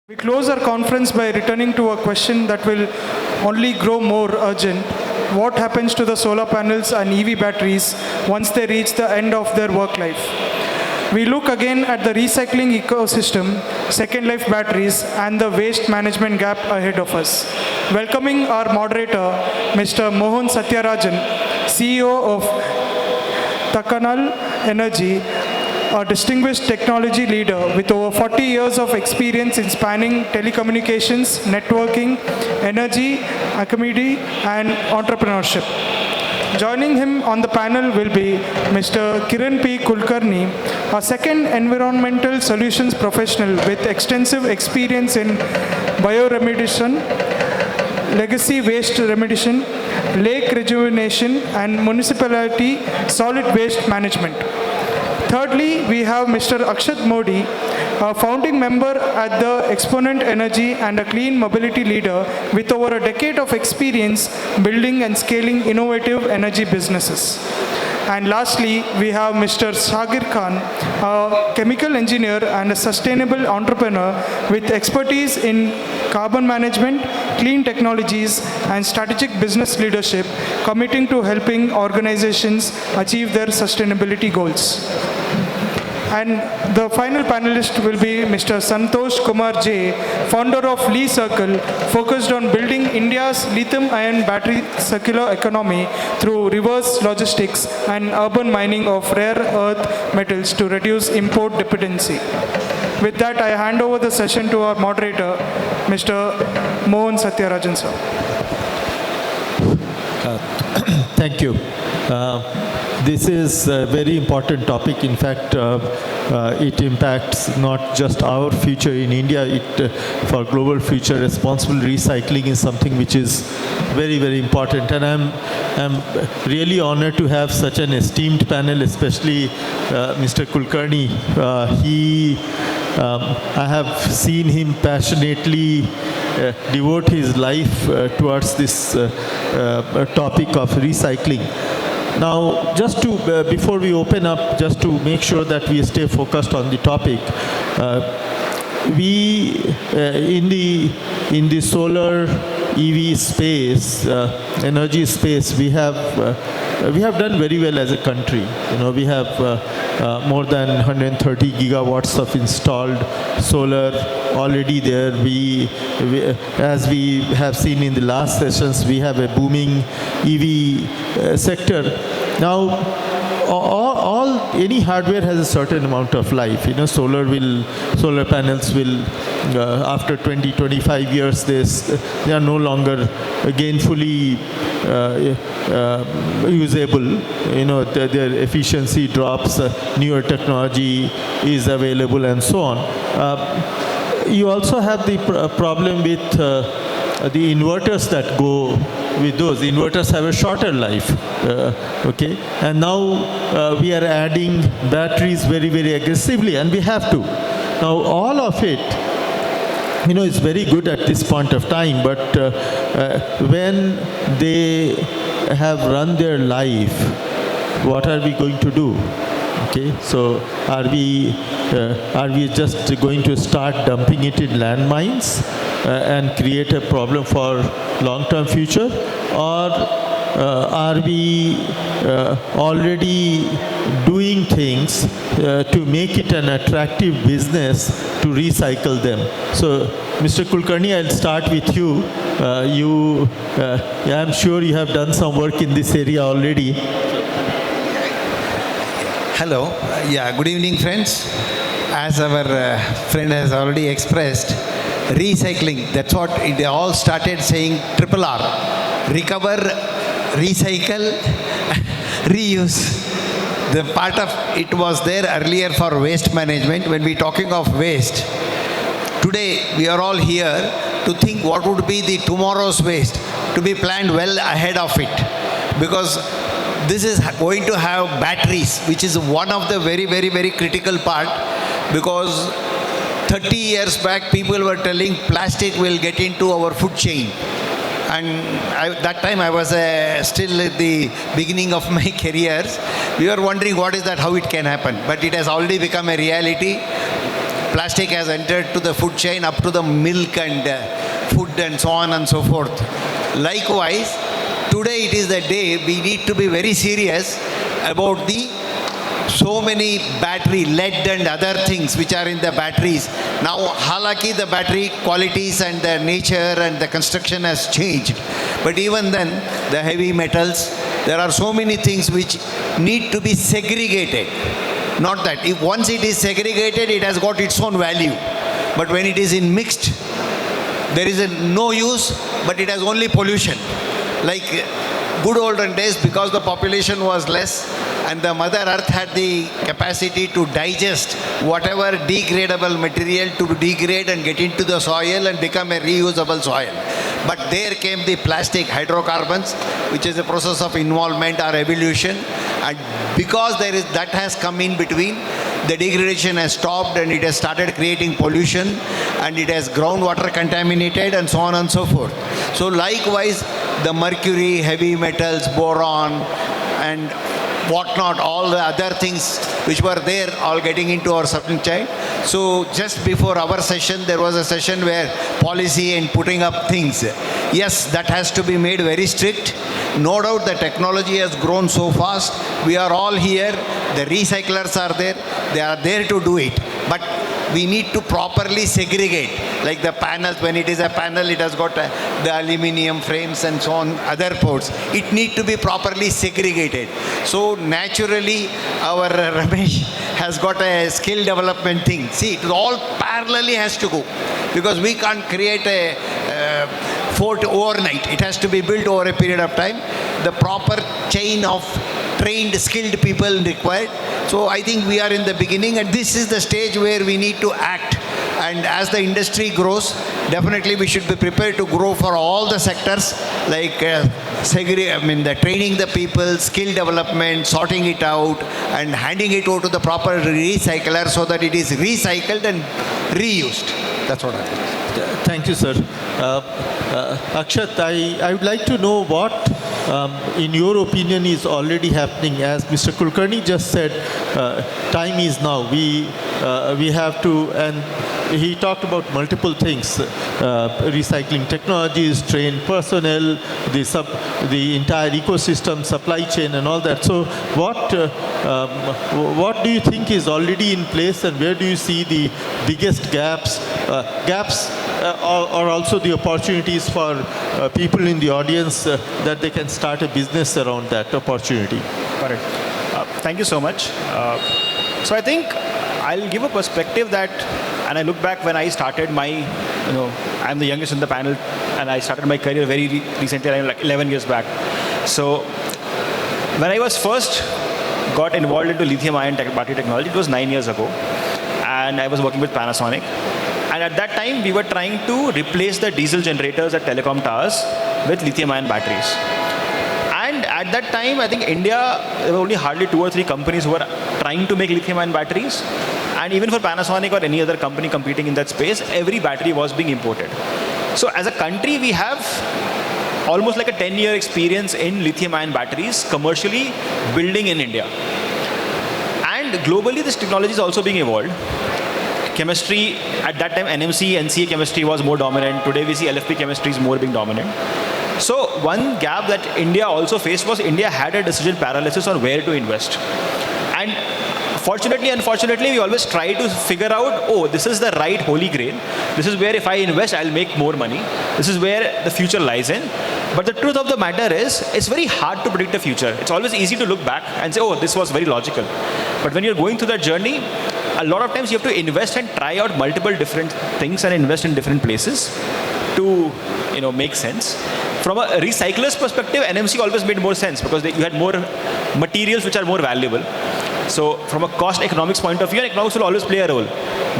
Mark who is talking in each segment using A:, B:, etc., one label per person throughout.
A: We close our conference by returning to a question that will only grow more urgent. What happens to the solar panels and EV batteries once they reach the end of their work life? We look again at the recycling ecosystem, second life batteries, and the waste management gap ahead of us. Welcoming our moderator, Mr. Mohan Satyarajan, CEO of Kulkarni Energy, a distinguished technology leader with over 40 years of experience in spanning telecommunications, networking, energy, academy, and entrepreneurship. Joining him on the panel will be Mr. Kiran P. Kulkarni, a second environmental solutions professional with extensive experience in bioremediation, legacy waste remediation, lake rejuvenation, and municipality solid waste management. Thirdly, we have Mr. Akshat Modi, a founding member at the Exponent Energy and a clean mobility leader with over a decade of experience building and scaling innovative energy businesses. And lastly, we have Mr. Sagir Khan, a chemical engineer and a sustainable entrepreneur with expertise in carbon management, clean technologies, and strategic business leadership, committing to helping organizations achieve their sustainability goals. And the final panelist will be Mr. Santosh Kumar J, founder of Lee Circle, focused on building India's lithium-ion battery circular economy through reverse logistics and urban mining of rare earth metals to reduce import dependency. With that, I hand over the session to our moderator, Mr. Mohan Satyarajan, sir.
B: Thank you. This is a very important topic. In fact, it impacts not just our future in India, for global future. Responsible recycling is something which is very, very important. And I'm really honored to have such an esteemed panel, especially Mr. Kulkarni. I have seen him passionately devote his life towards this topic of recycling. Now, just to, before we open up, just to make sure that we stay focused on the topic, in the solar EV space, energy space, we have done very well as a country. We have more than 130 gigawatts of installed solar already there. As we have seen in the last sessions, we have a booming EV sector. Now, any hardware has a certain amount of life. Solar panels will, after 20-25 years, they are no longer gainfully usable. Their efficiency drops, newer technology is available, and so on. You also have the problem with the inverters that go with those. Inverters have a shorter life, okay? And now we are adding batteries very, very aggressively, and we have to. Now, all of it, is very good at this point of time, but when they have run their life, what are we going to do? Okay, so are we just going to start dumping it in landmines and create a problem for long-term future, or are we already doing things to make it an attractive business to recycle them? So, Mr. Kulkarni, I'll start with you. I'm sure you have done some work in this area already.
C: Hello. Good evening, friends. As our friend has already expressed, recycling, that's what it all started saying, triple R. Recover, recycle, reuse. The part of it was there earlier for waste management. When we're talking of waste, today we are all here to think what would be the tomorrow's waste, to be planned well ahead of it. Because this is going to have batteries, which is one of the very, very, very critical part, because 30 years back people were telling plastic will get into our food chain. And that time I was still at the beginning of my career. We were wondering what is that, how it can happen. But it has already become a reality. plastic has entered to the food chain up to the milk and food and so on and so forth. Likewise, today it is the day we need to be very serious about the so many battery, lead and other things which are in the batteries. Now, halaki the battery qualities and the nature and the construction has changed. But even then, the heavy metals, there are so many things which need to be segregated. Not that. If once it is segregated, it has got its own value. But when it is in mixed, there is no use, but it has only pollution. Like good olden days, because the population was less, and the Mother Earth had the capacity to digest whatever degradable material to degrade and get into the soil and become a reusable soil. But there came the plastic hydrocarbons, which is a process of involvement or evolution. And because that has come in between, the degradation has stopped and it has started creating pollution and it has groundwater contaminated and so on and so forth. So likewise, the mercury, heavy metals, boron and whatnot, all the other things which were there, all getting into our supply chain. So just before our session, there was a session where policy and putting up things. Yes, that has to be made very strict. No doubt the technology has grown so fast. We are all here. The recyclers are there. They are there to do it. But we need to properly segregate. Like the panels, when it is a panel, it has got the aluminium frames and so on, other ports. It need to be properly segregated. So naturally, our Ramesh has got a skill development thing. See, it all parallelly has to go. Because we can't create a fort overnight. It has to be built over a period of time. The proper chain of trained, skilled people required. So I think we are in the beginning, and this is the stage where we need to act. And as the industry grows, definitely we should be prepared to grow for all the sectors, like the training the people, skill development, sorting it out, and handing it over to the proper recycler so that it is recycled and reused. That's what I think.
B: Thank you, sir. Akshat, I would like to know what, in your opinion, is already happening. As Mr. Kulkarni just said, time is now. We have to, and he talked about multiple things: recycling technologies, trained personnel, the entire ecosystem, supply chain, and all that. So, what do you think is already in place, and where do you see the biggest gaps? Or also the opportunities for people in the audience that they can start a business around that opportunity.
D: Correct. Thank you so much. So I think I'll give a perspective that, and I look back when I started my, I'm the youngest in the panel, and I started my career very recently, like 11 years back. So when I was first got involved into lithium-ion battery technology, it was 9 years ago, and I was working with Panasonic. And at that time, we were trying to replace the diesel generators at telecom towers with lithium-ion batteries. And at that time, I think India, there were only hardly 2 or 3 companies who were trying to make lithium-ion batteries. And even for Panasonic or any other company competing in that space, every battery was being imported. So as a country, we have almost like a 10-year experience in lithium-ion batteries commercially building in India. And globally, this technology is also being evolved. Chemistry, at that time, NMC, NCA chemistry was more dominant. Today, we see LFP chemistry is more being dominant. So one gap that India also faced was India had a decision paralysis on where to invest. And fortunately, unfortunately, we always try to figure out, this is the right holy grail. This is where if I invest, I'll make more money. This is where the future lies in. But the truth of the matter is, it's very hard to predict the future. It's always easy to look back and say, this was very logical. But when you're going through that journey, a lot of times you have to invest and try out multiple different things and invest in different places to, make sense. From a recycler's perspective, NMC always made more sense because you had more materials which are more valuable. So from a cost economics point of view, and economics will always play a role.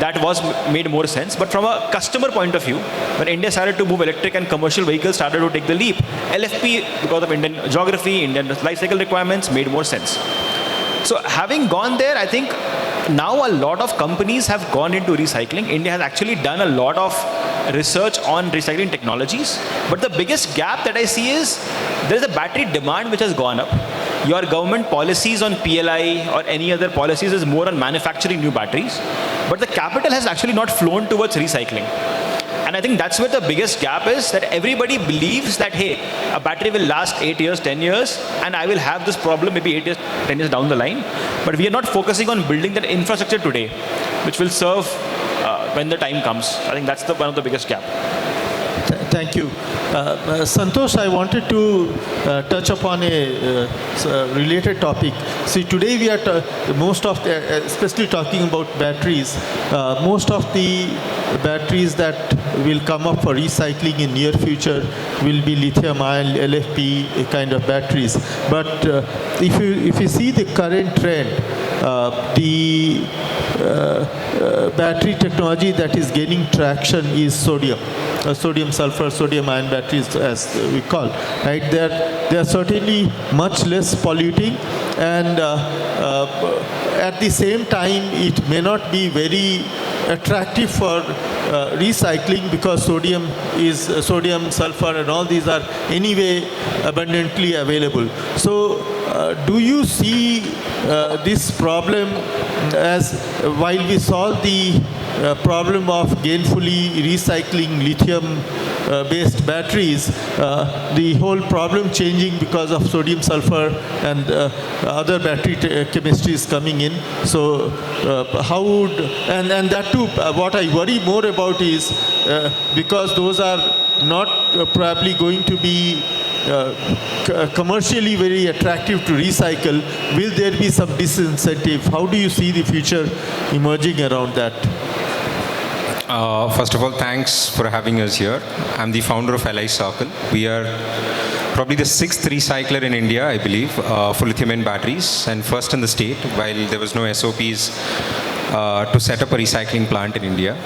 D: That was made more sense. But from a customer point of view, when India started to move electric and commercial vehicles started to take the leap, LFP, because of Indian geography, Indian life cycle requirements, made more sense. So having gone there, I think now a lot of companies have gone into recycling. India has actually done a lot of research on recycling technologies. But the biggest gap that I see is there is a battery demand which has gone up. Your government policies on PLI or any other policies is more on manufacturing new batteries. but the capital has actually not flown towards recycling. And I think that's where the biggest gap is, that everybody believes that, hey, a battery will last 8 years, 10 years, and I will have this problem maybe 8 years, 10 years down the line. But we are not focusing on building that infrastructure today, which will serve when the time comes. I think that's one of the biggest gap.
B: Thank you. Santosh, I wanted to touch upon a related topic. See, today we are most of the, especially talking about batteries, most of the batteries that will come up for recycling in near future will be lithium-ion, LFP kind of batteries. But if you see the current trend, the battery technology that is gaining traction is sodium. Sodium sulfur, sodium ion batteries, as we call, right? They are certainly much less polluting, and at the same time, it may not be very attractive for recycling, because sodium, sulfur, and all these are anyway abundantly available. So, do you see this problem as, while we solve the problem of gainfully recycling lithium-based batteries, the whole problem changing because of sodium, sulfur, and other battery chemistries coming in? So, how would, and that too, what I worry more about is because those are not probably going to be commercially very attractive to recycle, will there be some disincentive? How do you see the future emerging around that?
E: First of all, thanks for having us here. I'm the founder of LI Circle. We are probably the 6th recycler in India, I believe, for lithium-ion batteries, and first in the state, while there was no SOPs to set up a recycling plant in India.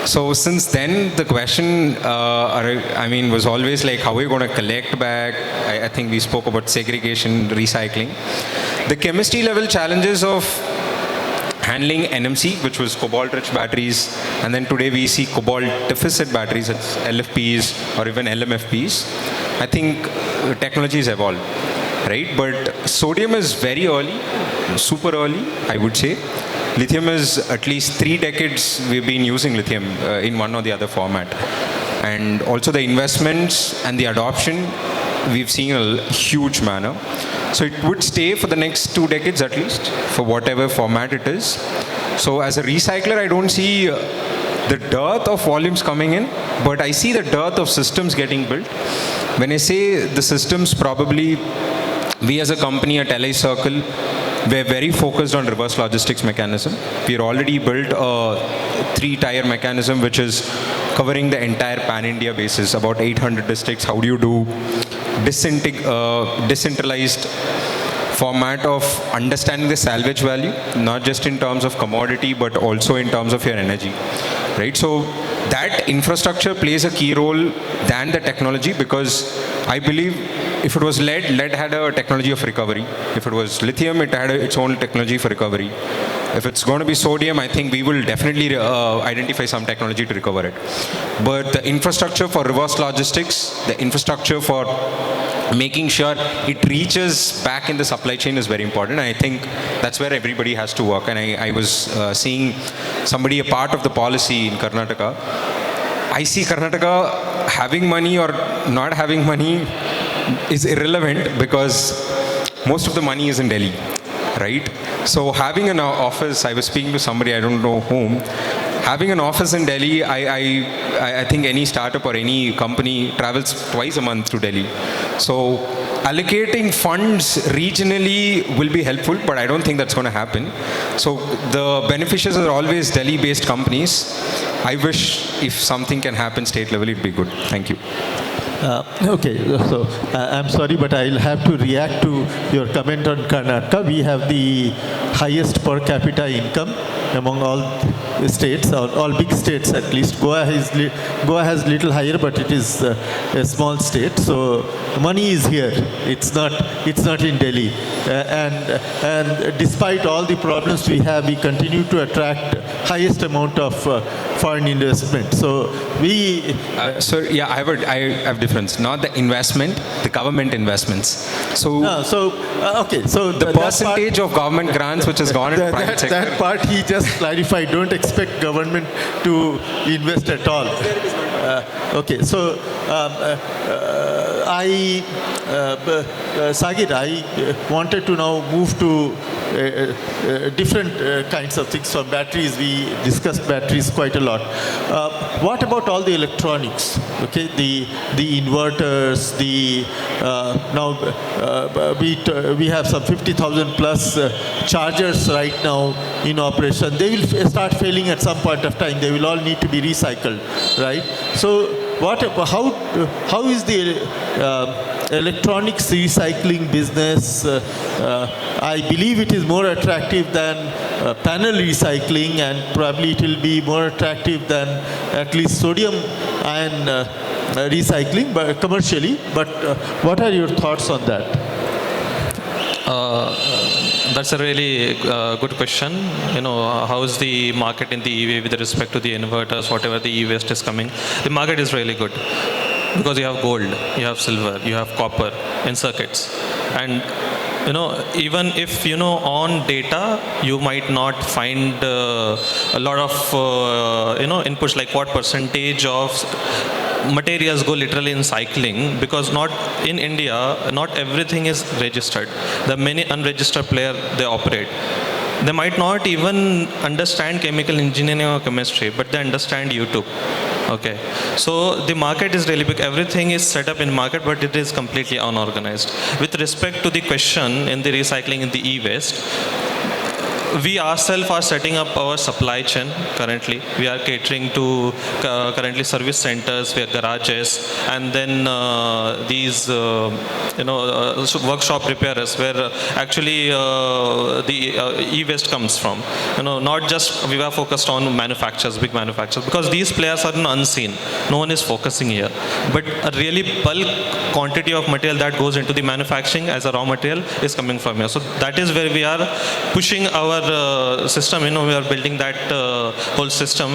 E: So since then, the question, was always like, how are you going to collect back? I think we spoke about segregation, recycling. The chemistry level challenges of handling NMC, which was cobalt-rich batteries, and then today we see cobalt deficit batteries, it's LFPs or even LMFPs. I think technology has evolved, right? But sodium is very early, super early, I would say. Lithium is at least 3 decades we've been using lithium in one or the other format. And also the investments and the adoption, we've seen a huge manner. So it would stay for the next 2 decades at least, for whatever format it is. So as a recycler, I don't see the dearth of volumes coming in, but I see the dearth of systems getting built. When I say the systems, probably we as a company at LI Circle, we're very focused on reverse logistics mechanism. We're already built a 3-tier mechanism which is covering the entire pan-India basis, about 800 districts. How do you do decentralized format of understanding the salvage value, not just in terms of commodity, but also in terms of your energy, right? So that infrastructure plays a key role than the technology, because I believe if it was lead had a technology of recovery. If it was lithium, it had its own technology for recovery. If it's going to be sodium, I think we will definitely identify some technology to recover it. But the infrastructure for reverse logistics, the infrastructure for making sure it reaches back in the supply chain is very important. And I think that's where everybody has to work. And I was seeing somebody, a part of the policy in Karnataka. I see Karnataka having money or not having money is irrelevant, because most of the money is in Delhi, right? So having an office, I was speaking to somebody, I don't know whom, having an office in Delhi, I think any startup or any company travels twice a month to Delhi. So allocating funds regionally will be helpful, but I don't think that's going to happen. So the beneficiaries are always Delhi-based companies. I wish if something can happen state level, it'd be good. Thank you.
B: Okay, so I'm sorry, but I'll have to react to your comment on Karnataka. We have the highest per capita income among all states, or all big states at least. Goa has little higher, but it is a small state. So money is here. It's not in Delhi. And despite all the problems we have, we continue to attract highest amount of foreign investment. So we...
E: So yeah, I have difference. Not the investment, the government investments. So
B: okay. So
E: the percentage of government grants which has gone into private sector.
B: That part he just clarified. Don't expect government to invest at all. Okay. So Sagir, I wanted to now move to different kinds of things. So batteries, we discussed batteries quite a lot. What about all the electronics? Okay, the inverters, we have some 50,000 plus chargers right now in operation. They will start failing at some point of time. They will all need to be recycled, right? So how is the electronics recycling business? I believe it is more attractive than panel recycling, and probably it will be more attractive than at least sodium ion recycling, but commercially. But what are your thoughts on that?
F: That's a really good question. How is the market in the EV with respect to the inverters, whatever the e-waste is coming? The market is really good because you have gold, you have silver, you have copper in circuits. And even if on data you might not find a lot of inputs, like what percentage of materials go literally in cycling, because not in India, not everything is registered. There are many unregistered players, they operate. They might not even understand chemical engineering or chemistry, but they understand YouTube. Okay, so the market is really big. Everything is set up in market, but it is completely unorganized. With respect to the question in the recycling in the e-waste, we ourselves are setting up our supply chain currently. We are catering to currently service centers, we have garages, and then these workshop repairers where actually the e-waste comes from. Not just we are focused on manufacturers, big manufacturers, because these players are unseen. No one is focusing here. But a really bulk quantity of material that goes into the manufacturing as a raw material is coming from here. So that is where we are pushing our system. We are building that whole system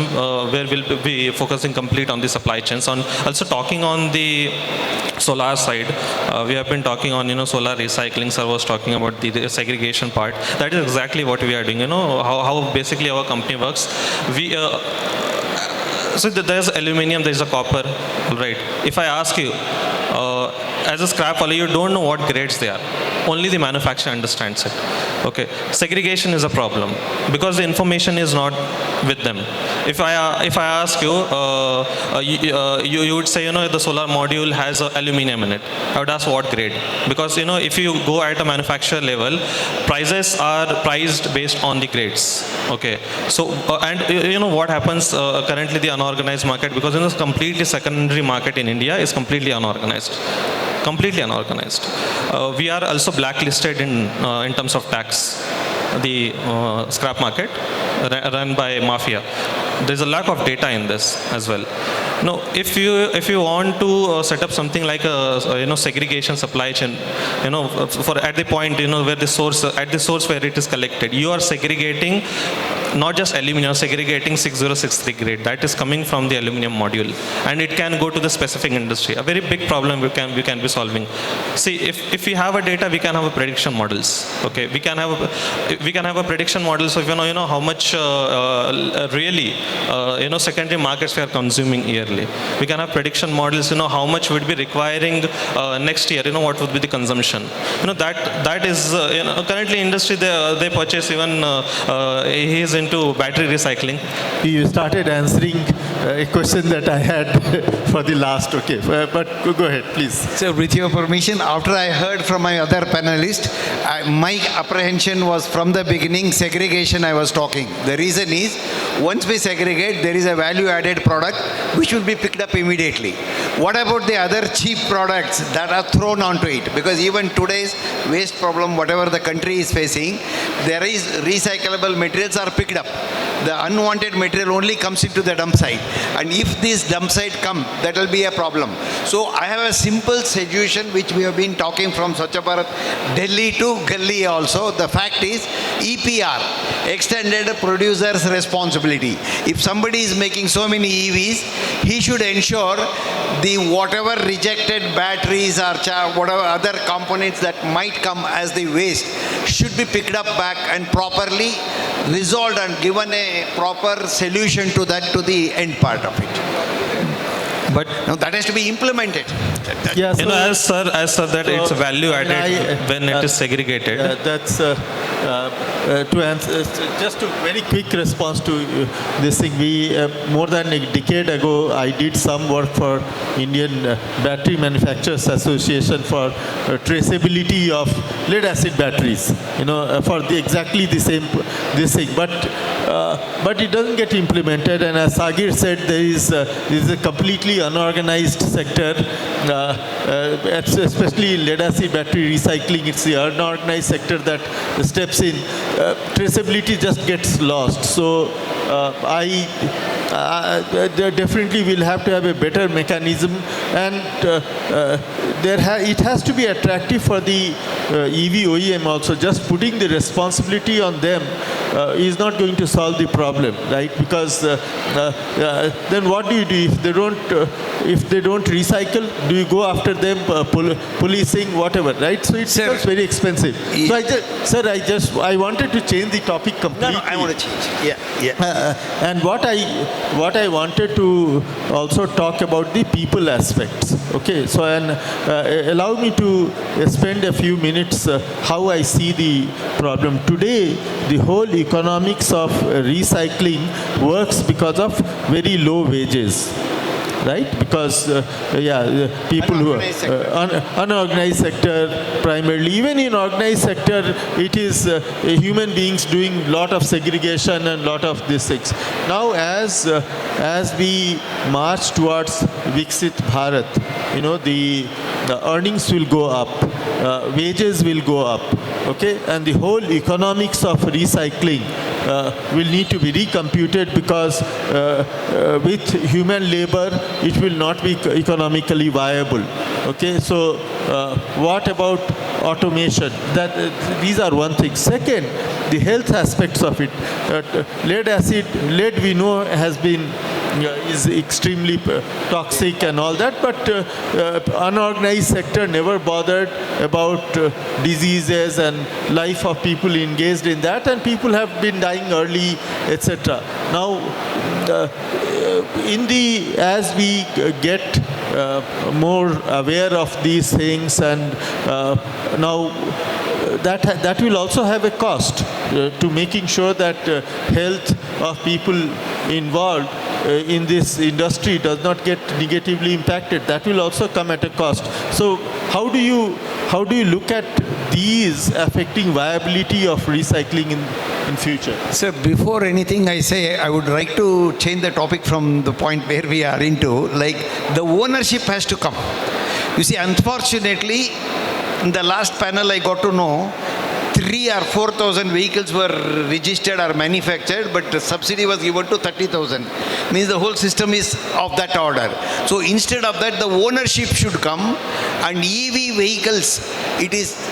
F: where we'll be focusing complete on the supply chains. On also talking on the solar side, we have been talking on solar recycling. Sir was talking about the segregation part. That is exactly what we are doing. How basically our company works. We so there's aluminum, there's a copper, right? If I ask you, as a scrap hauler, you don't know what grades they are. Only the manufacturer understands it. Okay, segregation is a problem because the information is not with them. If I ask you, you would say the solar module has aluminum in it. I would ask what grade, because if you go at a manufacturer level, prices are priced based on the grades. Okay, so and what happens currently the unorganized market, because completely secondary market in India is completely unorganized. Completely unorganized. We are also blacklisted in terms of tax. The scrap market run by mafia. There's a lack of data in this as well. No, if you want to set up something like a segregation supply chain, for at the point where the source where it is collected, you are segregating not just aluminum, segregating 6063 grade that is coming from the aluminum module, and it can go to the specific industry. A very big problem we can be solving. See, if we have a data, we can have a prediction models. Okay, we can have a prediction model. So if how much really secondary markets we are consuming yearly. We can have prediction models. How much would be requiring next year. What would be the consumption. That is currently industry they purchase even he is into battery recycling.
B: You started answering a question that I had for the last. Okay, but go ahead, please.
C: So with your permission, after I heard from my other panelist, my apprehension was from the beginning segregation I was talking. The reason is, once we segregate, there is a value-added product which will be picked up immediately. What about the other cheap products that are thrown onto it? Because even today's waste problem, whatever the country is facing, there is recyclable materials are picked up. the unwanted material only comes into the dump site. And if this dump site come, that will be a problem. So I have a simple solution which we have been talking from Swachh Bharat, Delhi to Gully also. The fact is EPR, Extended Producer's Responsibility. If somebody is making so many EVs, he should ensure the whatever rejected batteries or whatever other components that might come as the waste should be picked up back and properly resolved and given a proper solution to that, to the end part of it. But now that has to be implemented.
B: Yeah, so,
F: As sir that
B: so
F: it's value added when it is
B: uh,
F: segregated.
B: that's to answer, just a very quick response to this thing. We more than a decade ago, I did some work for Indian Battery Manufacturers Association for traceability of lead acid batteries. For exactly the same this thing, but it doesn't get implemented. And as Sagir said, this is a completely unorganized sector, especially in lead acid battery recycling. It's the unorganized sector that steps in. Traceability just gets lost. So I definitely will have to have a better mechanism, and it has to be attractive for the EV OEM also. Just putting the responsibility on them is not going to solve the problem, right? Because then what do you do if they don't recycle? Do you go after them, policing, whatever, right? So it becomes very expensive. So I wanted to change the topic completely.
C: No, I want to change. Yeah.
B: And what I wanted to also talk about the people aspects. Okay, so allow me to spend a few minutes how I see the problem. Today, the whole economics of recycling works because of very low wages. Right? Because, people who are unorganized sector primarily. Even in organized sector, it is human beings doing a lot of segregation and lot of these things. Now, as we march towards Viksit Bharat, the earnings will go up, wages will go up, okay? And the whole economics of recycling will need to be recomputed, because with human labor, it will not be economically viable. Okay, so what about automation? These are one thing. Second, the health aspects of it. Lead we know is extremely toxic and all that, but unorganized sector never bothered about diseases and life of people engaged in that, and people have been dying early, etc. Now, as we get more aware of these things, and now that will also have a cost to making sure that health of people involved in this industry does not get negatively impacted. That will also come at a cost. So how do you look at these affecting viability of recycling in future?
C: So before anything I say, I would like to change the topic from the point where we are into. Like, the ownership has to come. You see, unfortunately, in the last panel I got to know 3,000 or 4,000 vehicles were registered or manufactured, but the subsidy was given to 30,000. Means the whole system is of that order. So instead of that, the ownership should come, and EV vehicles, it is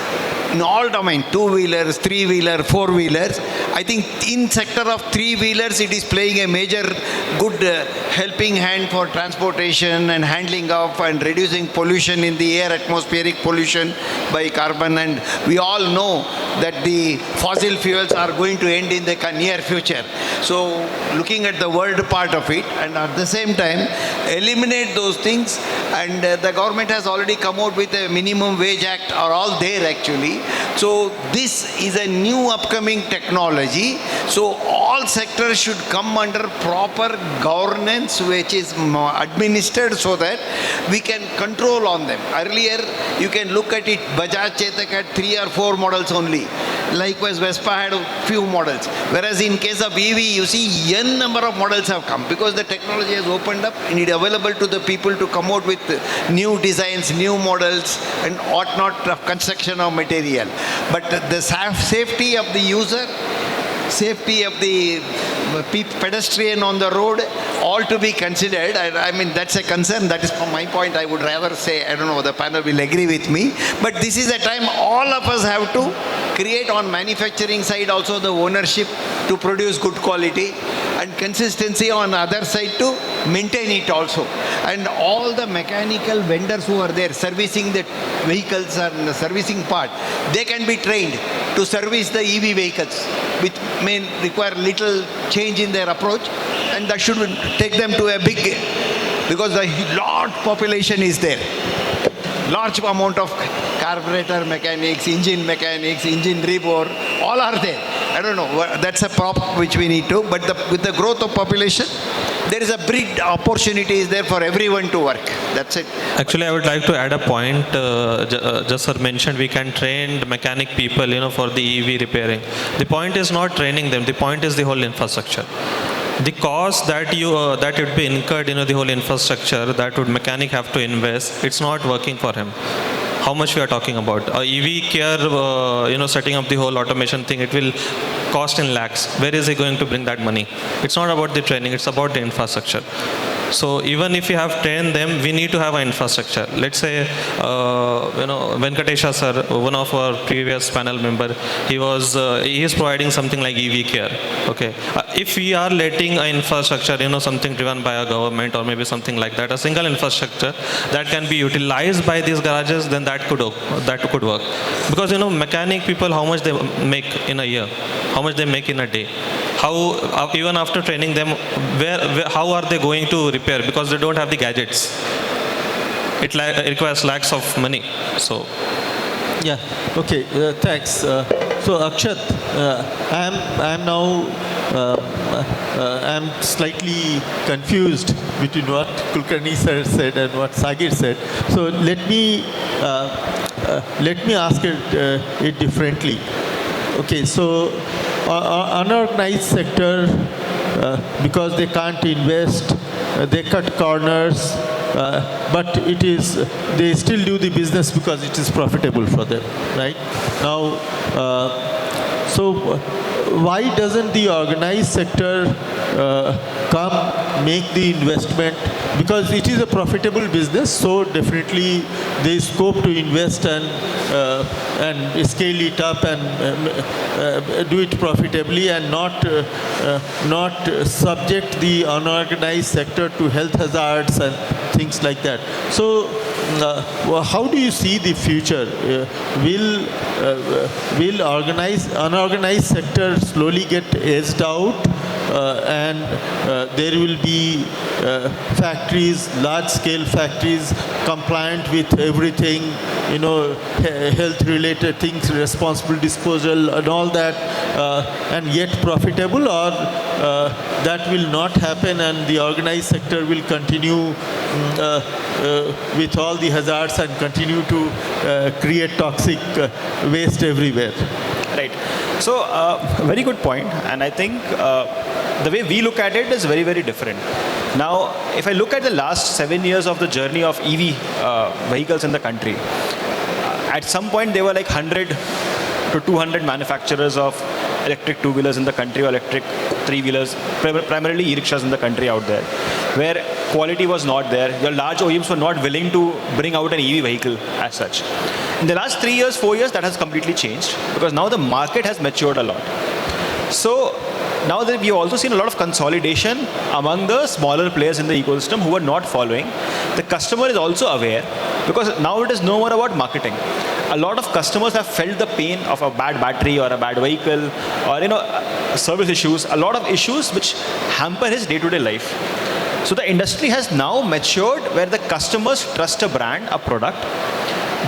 C: in all domain, two-wheelers, three-wheeler, four-wheelers. I think in sector of three-wheelers, it is playing a major good helping hand for transportation and handling of and reducing pollution in the air, atmospheric pollution by carbon. And we all know that the fossil fuels are going to end in the near future. So looking at the world part of it, and at the same time, eliminate those things. And the government has already come out with a minimum wage act, are all there actually. So this is a new upcoming technology. So all sectors should come under proper governance, which is administered, so that we can control on them. Earlier, you can look at it, Bajaj Chetak had 3 or 4 models only. Likewise, Vespa had a few models. Whereas in case of EV, you see n number of models have come, because the technology has opened up and it is available to the people to come out with new designs, new models, and whatnot of construction of material. But the safety of the user safety of the pedestrian on the road, all to be considered. I mean, that's a concern. That is from my point. I would rather say, I don't know, the panel will agree with me. But this is a time all of us have to create on manufacturing side also the ownership to produce good quality, and consistency on other side to maintain it also. And all the mechanical vendors who are there servicing the vehicles and the servicing part, they can be trained to service the EV vehicles, which may require little change in their approach, and that should take them to a big, because the large population is there. Large amount of carburetor mechanics, engine rebore, all are there. I don't know, that's a prop which we need to, but with the growth of population, there is a big opportunity is there for everyone to work. That's it.
F: Actually, I would like to add a point. Just sir mentioned we can train mechanic people, for the EV repairing. The point is not training them. The point is the whole infrastructure. The cost that that would be incurred, the whole infrastructure that would mechanic have to invest, it's not working for him. How much we are talking about? EV care, setting up the whole automation thing, it will cost in lakhs. Where is he going to bring that money? It's not about the training, it's about the infrastructure. So even if you have trained them, we need to have an infrastructure. Let's say, Venkatesha sir, one of our previous panel member, he is providing something like EV care. Okay, if we are letting an infrastructure, something driven by a government or maybe something like that, a single infrastructure that can be utilized by these garages, then that could work. Because mechanic people, how much they make in a year, how much they make in a day. How even after training them, how are they going to repair? Because they don't have the gadgets. It requires lakhs of money. So,
B: Yeah. Okay. Thanks. So Akshat, I'm now I'm slightly confused between what Kulkarni sir said and what Sagir said. So let me ask it differently. Okay. So unorganized sector, because they can't invest, they cut corners. But they still do the business because it is profitable for them, right? Now, so why doesn't the organized sector come make the investment? Because it is a profitable business, so definitely there is scope to invest and scale it up and do it profitably and not subject the unorganized sector to health hazards and things like that. So how do you see the future? Will unorganized sector slowly get edged out, and there will be factories, large-scale factories, compliant with everything, health-related things, responsible disposal, and all that, and yet profitable, or that will not happen, and the organized sector will continue with all the hazards and continue to create toxic waste everywhere?
D: Right. So, very good point. And I think the way we look at it is very, very different. Now, if I look at the last 7 years of the journey of EV vehicles in the country, at some point there were like 100 to 200 manufacturers of electric two-wheelers in the country, or electric three-wheelers, primarily e-rickshaws in the country out there, where quality was not there. Your large OEMs were not willing to bring out an EV vehicle as such. In the last 3 years, 4 years, that has completely changed, because now the market has matured a lot. So now that we've also seen a lot of consolidation among the smaller players in the ecosystem who are not following. The customer is also aware, because now it is no more about marketing. A lot of customers have felt the pain of a bad battery or a bad vehicle, or service issues, a lot of issues which hamper his day-to-day life. So the industry has now matured where the customers trust a brand, a product.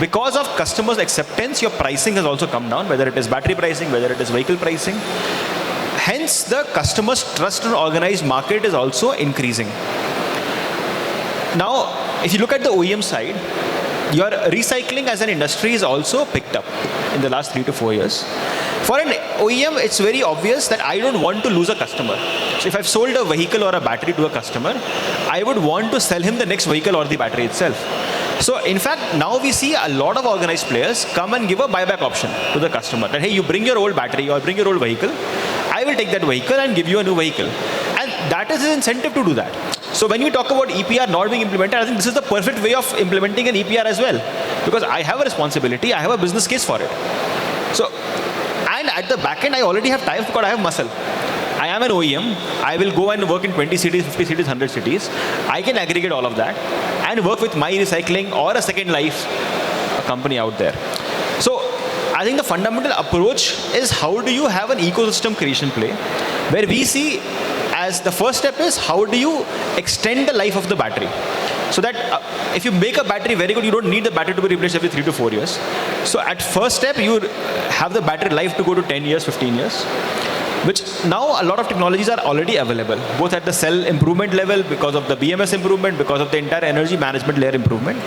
D: Because of customers' acceptance, your pricing has also come down, whether it is battery pricing, whether it is vehicle pricing. Hence, the customers' trust in organized market is also increasing. Now, if you look at the OEM side, your recycling as an industry is also picked up in the last 3 to 4 years. For an OEM, it's very obvious that I don't want to lose a customer. So if I've sold a vehicle or a battery to a customer, I would want to sell him the next vehicle or the battery itself. So in fact, now we see a lot of organized players come and give a buyback option to the customer, that hey, you bring your old battery or bring your old vehicle, I I will take that vehicle and give you a new vehicle. And that is his incentive to do that. So when we talk about EPR not being implemented, I think this is the perfect way of implementing an EPR as well. Because I have a responsibility, I have a business case for it. So, and at the back end, I already have ties because I have muscle. I am an OEM. I will go and work in 20 cities, 50 cities, 100 cities. I can aggregate all of that and work with my recycling or a second life company out there. So I think the fundamental approach is how do you have an ecosystem creation play where we see as the first step is how do you extend the life of the battery. So that if you make a battery very good, you don't need the battery to be replaced every 3 to 4 years. So at first step, you have the battery life to go to 10 years, 15 years. Which now a lot of technologies are already available, both at the cell improvement level because of the BMS improvement, because of the entire energy management layer improvement.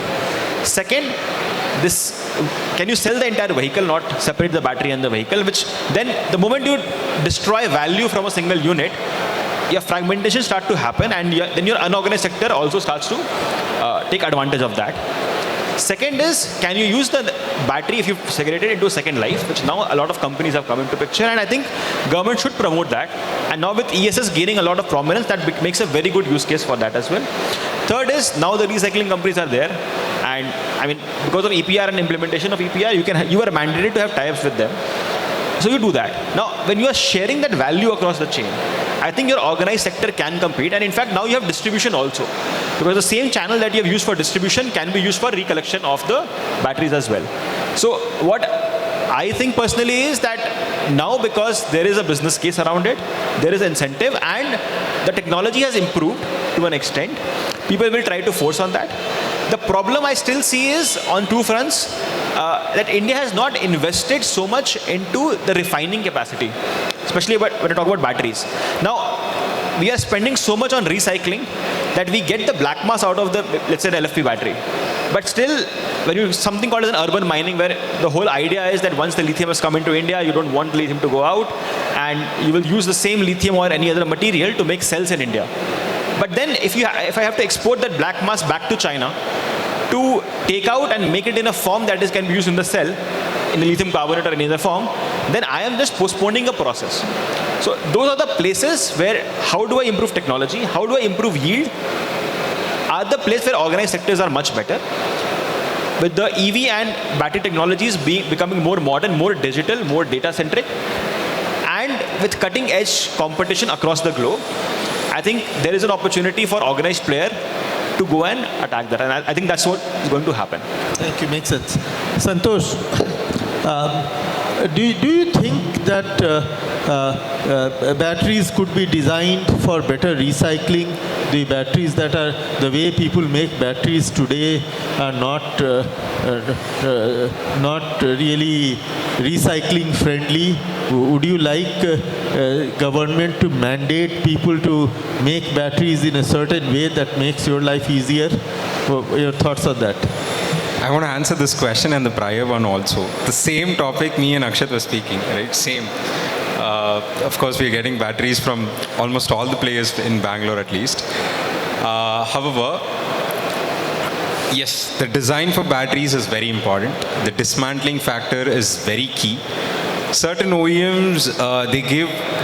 D: Second, can you sell the entire vehicle, not separate the battery and the vehicle, which then the moment you destroy value from a single unit, your fragmentation starts to happen and then your unorganized sector also starts to take advantage of that. Second is, can you use the battery if you segregate it into a second life, which now a lot of companies have come into picture, and I think government should promote that. And now with ESS gaining a lot of prominence, that makes a very good use case for that as well. Third is, now the recycling companies are there, and I mean, because of EPR and implementation of EPR, you are mandated to have tie-ups with them. So you do that. Now, when you are sharing that value across the chain, I think your organized sector can compete, and in fact, now you have distribution also. Because the same channel that you have used for distribution can be used for recollection of the batteries as well. So what I think personally is that now because there is a business case around it, there is incentive and the technology has improved to an extent, people will try to force on that. The problem I still see is on two fronts, that India has not invested so much into the refining capacity, especially when I talk about batteries. Now, we are spending so much on recycling that we get the black mass out of the, let's say, the LFP battery. But still, when you something called as an urban mining, where the whole idea is that once the lithium has come into India, you don't want lithium to go out, and you will use the same lithium or any other material to make cells in India. But then, if I have to export that black mass back to China to take out and make it in a form that can be used in the cell, in the lithium carbonate or any other form, then I am just postponing a process. So those are the places where how do I improve technology, how do I improve yield, are the place where organized sectors are much better. With the EV and battery technologies becoming more modern, more digital, more data centric, and with cutting edge competition across the globe, I think there is an opportunity for organized player to go and attack that. And I think that's what is going to happen.
B: Thank you, makes sense. Santosh, do you think that batteries could be designed for better recycling? The batteries that are, the way people make batteries today are not really recycling friendly. Would you like government to mandate people to make batteries in a certain way that makes your life easier? Your thoughts on that?
E: I want to answer this question and the prior one also. The same topic me and Akshat were speaking, right? Same. Of course, we are getting batteries from almost all the players in Bangalore at least. However, yes, the design for batteries is very important. The dismantling factor is very key. Certain OEMs,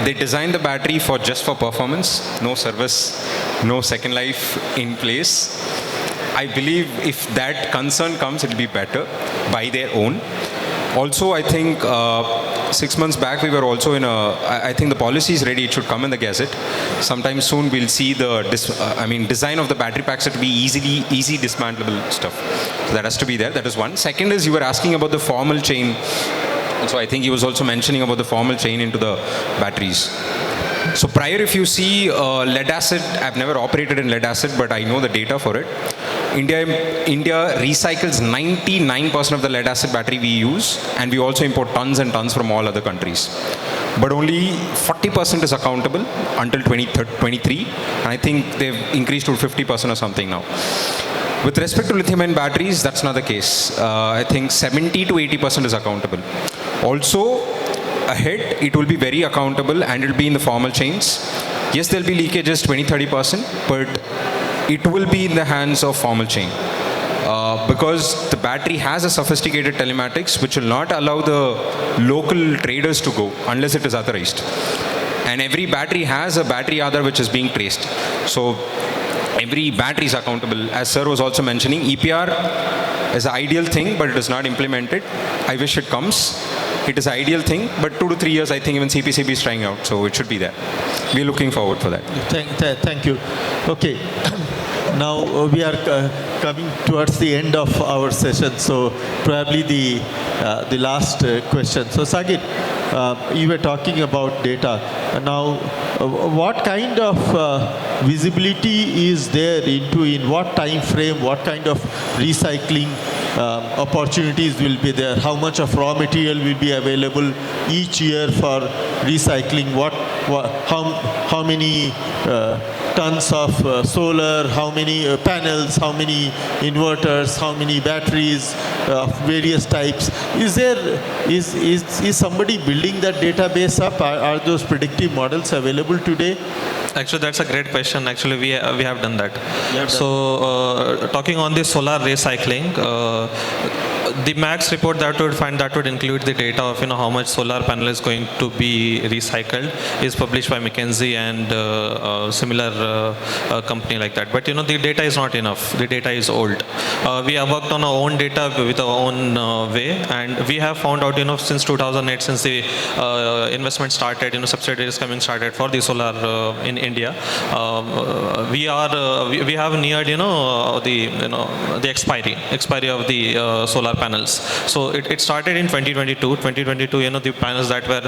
E: they design the battery just for performance, no service, no second life in place. I believe if that concern comes, it will be better by their own. Also, I think 6 months back, we were also I think the policy is ready, it should come in the Gazette. Sometime soon, we'll see the design of the battery packs to be easy dismantleable stuff. So that has to be there, that is one. Second is, you were asking about the formal chain. So I think he was also mentioning about the formal chain into the batteries. So prior, if you see lead acid, I've never operated in lead acid, but I know the data for it. India recycles 99% of the lead acid battery we use, and we also import tons and tons from all other countries. But only 40% is accountable until 2023, and I think they've increased to 50% or something now. With respect to lithium-ion batteries, that's not the case. I think 70 to 80% is accountable. Also, ahead, it will be very accountable and it will be in the formal chains. Yes, there will be leakages 20-30%, but it will be in the hands of formal chain. Because the battery has a sophisticated telematics which will not allow the local traders to go unless it is authorized. And every battery has a battery Aadhaar which is being traced. So every battery is accountable. As sir was also mentioning, EPR is an ideal thing, but it is not implemented. I wish it comes. It is an ideal thing, but 2 to 3 years, I think even CPCB is trying out, so it should be there. We're looking forward for that.
B: Thank you. Okay. Now we are coming towards the end of our session, so probably the last question. So Sagir, you were talking about data. Now, what kind of visibility is there in what time frame, what kind of recycling opportunities will be there? How much of raw material will be available each year for recycling? How many tons of solar, how many panels, how many inverters, how many batteries of various types? Is somebody building that database up? Are those predictive models available today?
F: Actually, that's a great question. Actually, we have done that. So, talking on the solar recycling, the max report that would find that would include the data of how much solar panel is going to be recycled is published by McKinsey and similar company like that. But the data is not enough. The data is old. We have worked on our own data with our own way, and we have found out since 2008, since the investment started, subsidiaries started for the solar in India, we have neared the expiry of the solar panels. So it started in 2022. The panels that were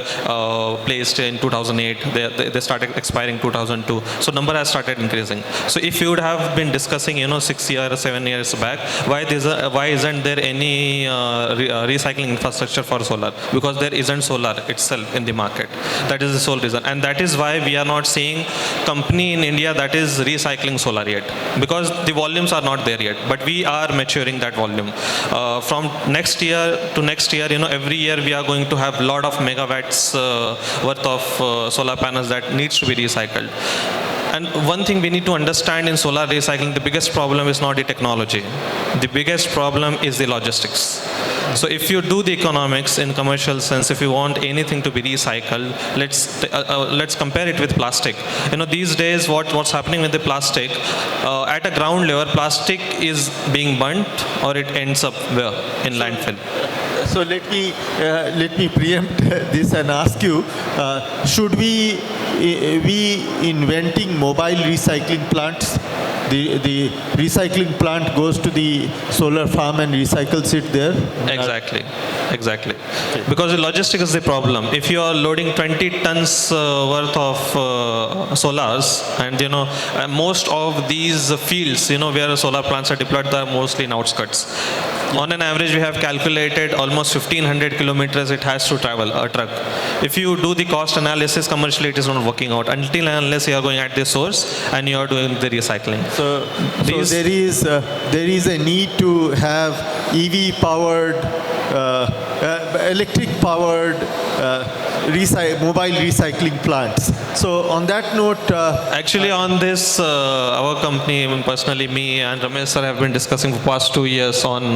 F: placed in 2008, they started expiring 2002. So number has started increasing. So if you would have been discussing 6 years, 7 years back, why isn't there any recycling infrastructure for solar? Because there isn't solar itself in the market. That is the sole reason, and that is why we are not seeing company in India that is recycling solar yet, because the volumes are not there yet. But we are maturing that volume. From next year to next year, every year we are going to have a lot of megawatts worth of solar panels that needs to be recycled. And one thing we need to understand in solar recycling, the biggest problem is not the technology. The biggest problem is the logistics. So if you do the economics in commercial sense, if you want anything to be recycled, let's compare it with plastic. These days what's happening with the plastic, at a ground level, plastic is being burnt or it ends up where? In landfill.
B: So let me preempt this and ask you, should we be inventing mobile recycling plants? The recycling plant goes to the solar farm and recycles it there?
F: Exactly. Okay. Because the logistics is the problem. If you are loading 20 tons worth of solars, and most of these fields, where solar plants are deployed, they are mostly in outskirts. On an average, we have calculated almost 1,500 kilometers it has to travel, a truck. If you do the cost analysis, commercially it is not working out until and unless you are going at the source and you are doing the recycling.
B: So there is a need to have EV powered, electric powered mobile recycling plants. So on that note,
F: actually on this, our company, personally me and Ramesh sir have been discussing for past 2 years on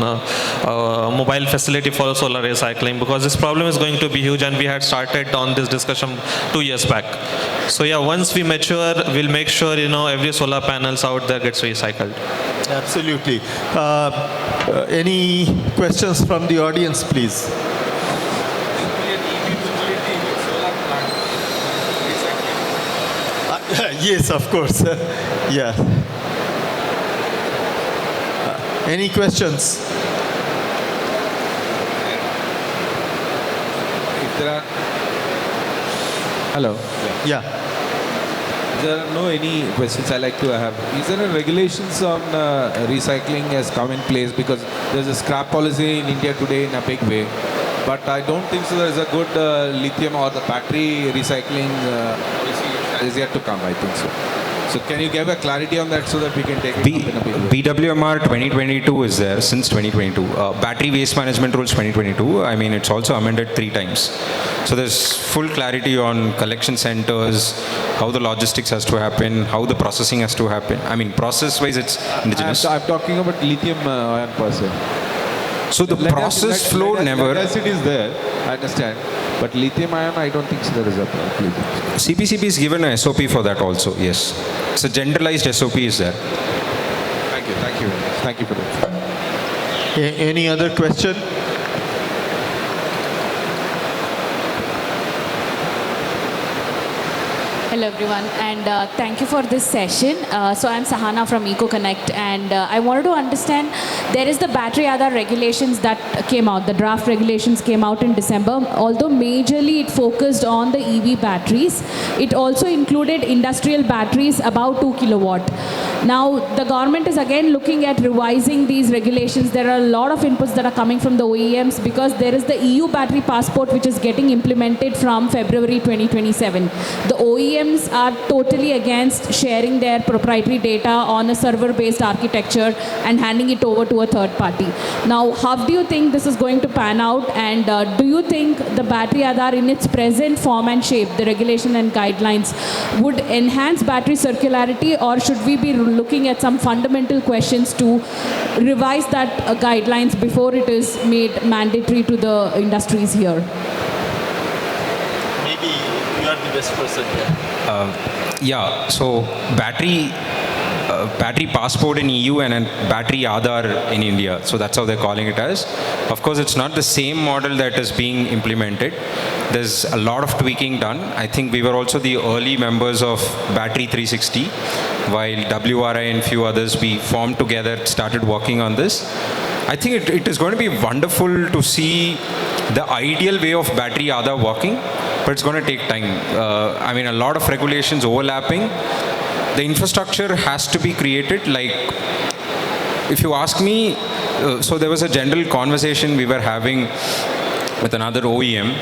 F: mobile facility for solar recycling, because this problem is going to be huge, and we had started on this discussion 2 years back. So yeah, once we mature, we'll make sure every solar panels out there gets recycled.
B: Absolutely. Any questions from the audience, please? Yes, of course. Yeah. Any questions?
G: If there are... Hello.
B: Yeah.
G: There are no any questions I like to have. Is there a regulations on recycling has come in place? Because there's a scrap policy in India today in a big way. But I don't think so there is a good lithium or the battery recycling policy is yet to come, I think so. So can you give a clarity on that so that we can take it up in a big way?
E: BWMR 2022 is there since 2022. Battery waste management rules 2022. I mean, it's also amended 3 times. So there's full clarity on collection centers, how the logistics has to happen, how the processing has to happen. I mean, process-wise, it's indigenous.
G: I'm talking about lithium ion per se.
E: So the process flow never...
G: Lead acid is there, I understand. But lithium ion, I don't think so there is a problem.
E: CPCB is given a SOP for that also, yes. It's a generalized SOP is there.
G: Thank you. Thank you very much. Thank you for that.
B: Any other question?
H: Hello everyone, and thank you for this session. So I'm Sahana from EcoConnect, and I wanted to understand, there is the battery Aadhaar regulations that came out, the draft regulations came out in December. Although majorly it focused on the EV batteries, it also included industrial batteries about 2 kilowatt. Now the government is again looking at revising these regulations. There are a lot of inputs that are coming from the OEMs because there is the EU battery passport which is getting implemented from February 2027. The OEMs are totally against sharing their proprietary data on a server-based architecture and handing it over to a third party. Now, how do you think this is going to pan out? And do you think the battery Aadhaar in its present form and shape, the regulation and guidelines, would enhance battery circularity, or should we be looking at some fundamental questions to revise that guidelines before it is made mandatory to the industries here?
B: Maybe you are the best person here.
E: Yeah, so battery passport in EU and battery Aadhaar in India. So that's how they're calling it as. Of course, it's not the same model that is being implemented. There's a lot of tweaking done. I think we were also the early members of Battery 360, while WRI and few others, we formed together, started working on this. I think it is going to be wonderful to see the ideal way of battery Aadhaar working, but it's going to take time. I mean, a lot of regulations overlapping. The infrastructure has to be created. Like, if you ask me, so there was a general conversation we were having with another OEM.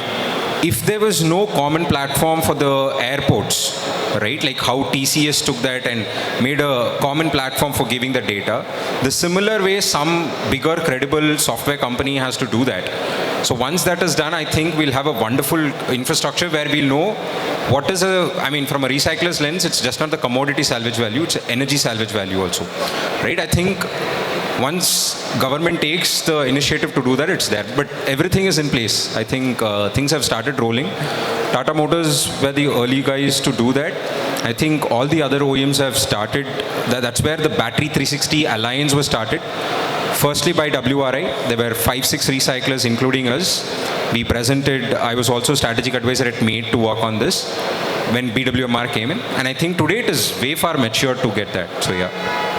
E: If there was no common platform for the airports, right, like how TCS took that and made a common platform for giving the data, the similar way some bigger credible software company has to do that. So once that is done, I think we'll have a wonderful infrastructure where we'll know what is I mean, from a recycler's lens, it's just not the commodity salvage value, it's energy salvage value also, right? I think once government takes the initiative to do that, it's there. But everything is in place. I think things have started rolling. Tata Motors were the early guys to do that. I think all the other OEMs have started. That's where the Battery 360 Alliance was started. Firstly by WRI. There were 5-6 recyclers, including us. We presented, I was also strategic advisor at MADE to work on this when BWMR came in. And I think today it is way far mature to get that. So yeah.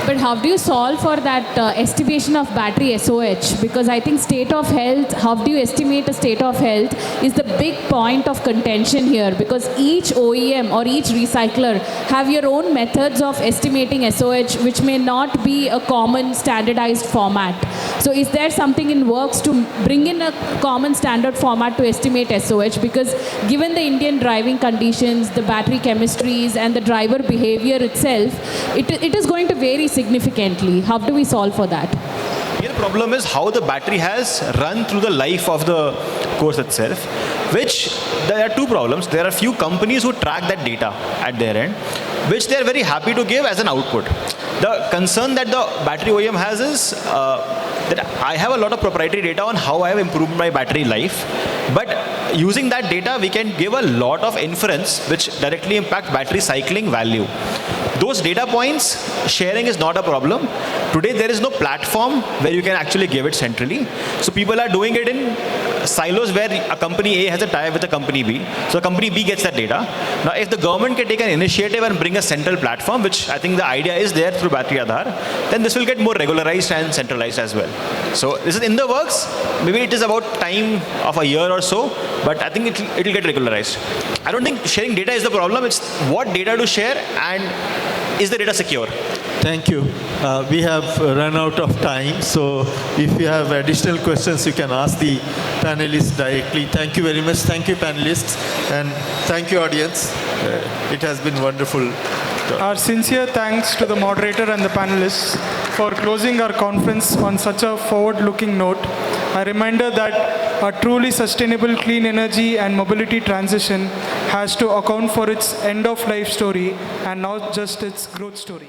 H: But how do you solve for that estimation of battery SOH? Because I think state of health, how do you estimate a state of health is the big point of contention here, because each OEM or each recycler have your own methods of estimating SOH which may not be a common standardized format. So is there something in works to bring in a common standard format to estimate SOH? Because given the Indian driving conditions, the battery chemistries and the driver behavior itself, it is going to vary significantly. How do we solve for that?
D: The problem is how the battery has run through the life of the course itself, which there are two problems. There are few companies who track that data at their end, which they are very happy to give as an output. The concern that the battery OEM has is that I have a lot of proprietary data on how I have improved my battery life, but using that data we can give a lot of inference which directly impact battery cycling value. Those data points sharing is not a problem. Today there is no platform where you can actually give it centrally. So people are doing it in silos where a company A has a tie with a company B. So company B gets that data. Now if the government can take an initiative and bring a central platform, which I think the idea is there through Battery Aadhaar, then this will get more regularized and centralized as well. So this is in the works. Maybe it is about time of a year or so, but I think it will get regularized. I don't think sharing data is the problem. It's what data to share and is the data secure?
B: Thank you. We have run out of time, so if you have additional questions, you can ask the panelists directly. Thank you very much. Thank you, panelists, and thank you, audience. It has been wonderful.
A: Our sincere thanks to the moderator and the panelists for closing our conference on such a forward-looking note. A reminder that a truly sustainable clean energy and mobility transition has to account for its end-of-life story and not just its growth story.